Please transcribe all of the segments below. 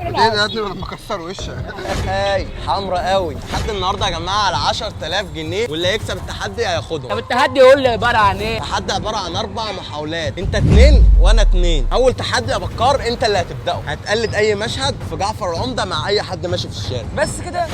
ايه يا ابني لما اكسر وشك؟ هاي حمرا قوي. تحدي النهارده يا جماعه على 10000 جنيه، واللي هيكسب التحدي هياخدهم. طب التحدي يقول لي عباره عن ايه؟ التحدي عباره عن 4 محاولات، انت 2 وانا 2. اول تحدي يا بكار انت اللي هتبداه، هتقلد اي مشهد في جعفر العمده مع اي حد ماشي في الشارع. بس كده؟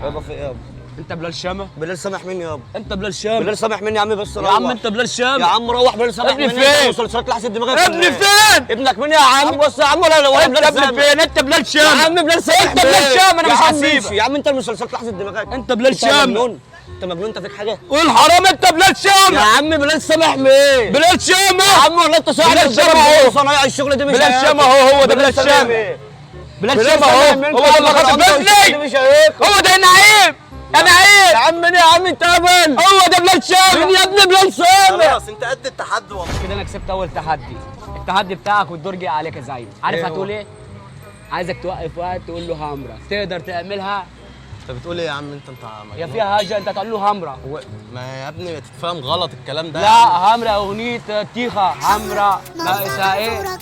يابا في ايه يابا؟ انت بلال شامه؟ بلال سامح مني يابا. انت بلال شامه؟ بلال سامح مني يا عم، بس يا عم انت بلال شامه. يا عم روح. بلال سامح ابني مني. فين؟ مسلسلات لحسن دماغك. ابني فين؟ ابنك مين يا عم؟ بص يا عم، ولا انت ابني فين؟ انت بلال شامه. يا عم بلال سامح. انت بلال شامه، انا مش هسيبك. يا عم انت المسلسلات لحسن دماغك. انت بلال شامه. انت مجنون، انت فيك حاجه؟ قول حرام، انت بلال شامه. يا عم بلال سامح مين؟ بلال شامه يا عم ولا انت صاحب بلال شامه اهو. صنايع الشغل دي مش بلال هياكل. شامه اهو، هو ده بلال شامه. بلال شامه اهو، هو ده اللي خاطب ابني. مش هياكل. هو ده نعيم. يا نعيم يا عم مين يا عم انت هبل؟ هو ده بلال شامه. مين يا ابني بلال سامح؟ خلاص انت قد التحدي والله. كده انا كسبت اول تحدي. التحدي بتاعك والدور جه عليك يا زعيم. عارف ايه هتقول هو؟ ايه؟ عايزك توقف وقت تقول له هامره. تقدر تعملها؟ انت بتقول ايه يا عم؟ انت يا فيها حاجه انت تقول له هامره. ما يا ابني تتفهم غلط الكلام ده. لا هامره اغنيه تيخه هامره لا اسمها ايه؟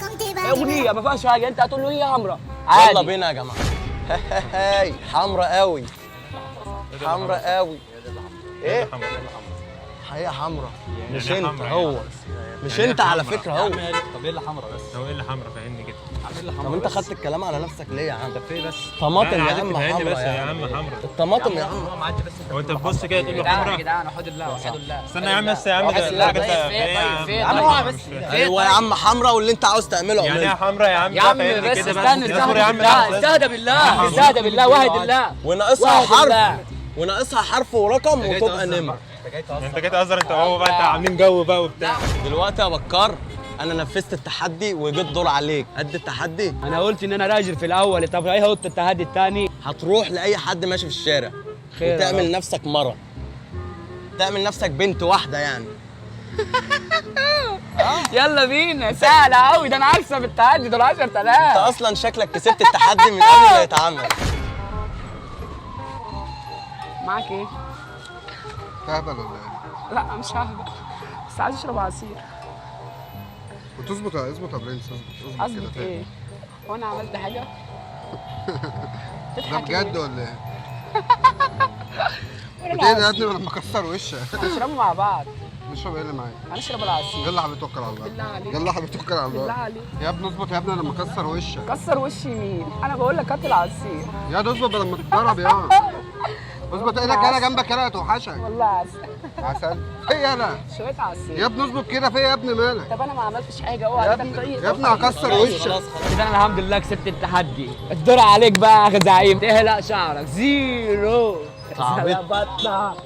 اغنيه ما فيهاش حاجه، انت هتقول له هي هامره عادي. يلا بينا يا جماعه. هاي حمرا قوي. حمرا قوي. ايه؟ هي حمرا. مش انت هو. مش انت على فكره هو. طب ايه اللي حمرا بس؟ هو ايه اللي حمرا؟ فهمني كده. طب انت خدت الكلام على نفسك ليه يا عم؟ طب ايه بس؟ طماطم يا عم فهمني حمرا بس يا يا عم حمرا. الطماطم يا عم. هو انت تبص كده تقول له يا حمرا؟ جدعان وحد الله وحد الله. استنى يا عم بس يا عم، وحد ده الله. حاجه طيب فين؟ يا عم هو مش بس فاهم. ايوه يا عم حمرا، واللي انت عاوز تعمله يعني ايه اعمله. حمرا يا عم؟ يا عم فهمني بس كده استنى اصبر يا عم. استهدى بالله استهدى بالله واحد الله. وناقصها واحد حرف. الله. وناقصها حرف ورقم وتبقى نمر. انت جاي تهزر انت وهو بقى، انت عاملين جو بقى وبتاع. دلوقتي يا بكار انا نفذت التحدي وجيت دور عليك. قد التحدي؟ انا قلت ان انا راجل في الاول. طب ايه هو التحدي الثاني؟ هتروح لاي حد ماشي في الشارع خير يا وتعمل رب. نفسك مره، تعمل نفسك بنت واحده يعني. يلا بينا. سهله قوي ده، انا هكسب التحدي دول 10000. انت اصلا شكلك كسبت التحدي من قبل ما يتعمل. معاك ايه؟ تهبل ولا ايه؟ لا مش ههبط، بس عايز اشرب عصير. وتظبط اظبط يا برنس، اظبط قصدك كده تاني. ايه؟ هو انا عملت حاجه؟ ده تضحك بجد ليه؟ ولا ايه؟ وأنا ايه يا العصير. ابني لما اكسر وشك؟ نشربه مع بعض. نشرب ايه اللي معايا؟ هنشرب العصير. يلا حبيبي توكل على الله. بالله عليك. يلا حبيبي توكل على بالله الله. عليك. يا ابني اظبط يا ابني لما اكسر وشك. كسر وشي مين؟ انا بقول لك هات العصير. يا ده اظبط لما تتضرب يا. اظبط ايدك يلا جنبك يلا هتوحشك. والله عسل. عسل. ايه يلا؟ شويه عصير. يا ابني اظبط كده في يا ابني مالك؟ طب انا ما عملتش حاجه، يا اوعى ابني يا ابني هكسر وشك. خلاص. كده انا الحمد لله كسبت التحدي. الدور عليك بقى يا اخي زعيم. تهلق شعرك زيرو. عبيط. زلبطه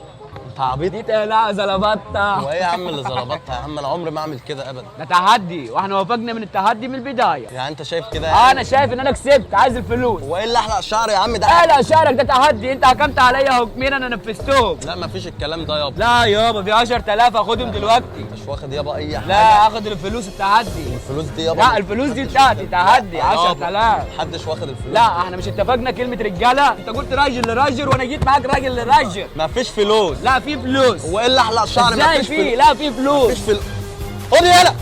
انت عبيط. دي تهلق زلبطه. وايه يا عم اللي ظلبطها يا عم؟ انا عمري ما اعمل كده ابدا. ده تحدي واحنا وافقنا من التحدي من البدايه. يعني انت شايف كده يعني؟ انا شايف ان انا كسبت. عايز الفلوس. وايه اللي احلق شعر يا عم ده؟ اهلا شعرك ده تحدي. انت حكمت عليا حكمين انا نفذتهم. لا مفيش الكلام ده يابا. لا يابا في 10000 اخدهم دلوقتي. مش واخد يابا اي حاجه. لا اخد الفلوس التحدي. الفلوس دي يابا. لا الفلوس دي بتاعتي تحدي 10000. محدش واخد الفلوس. لا احنا مش اتفقنا كلمة رجالة؟ انت قلت راجل لراجل وانا جيت معاك راجل لراجل. مفيش فلوس. لا في فلوس. وايه اللي احلق شعر؟ ازاي مفيش في؟ فلوس. لا في فلوس. مفيش فلوس. خد يلا.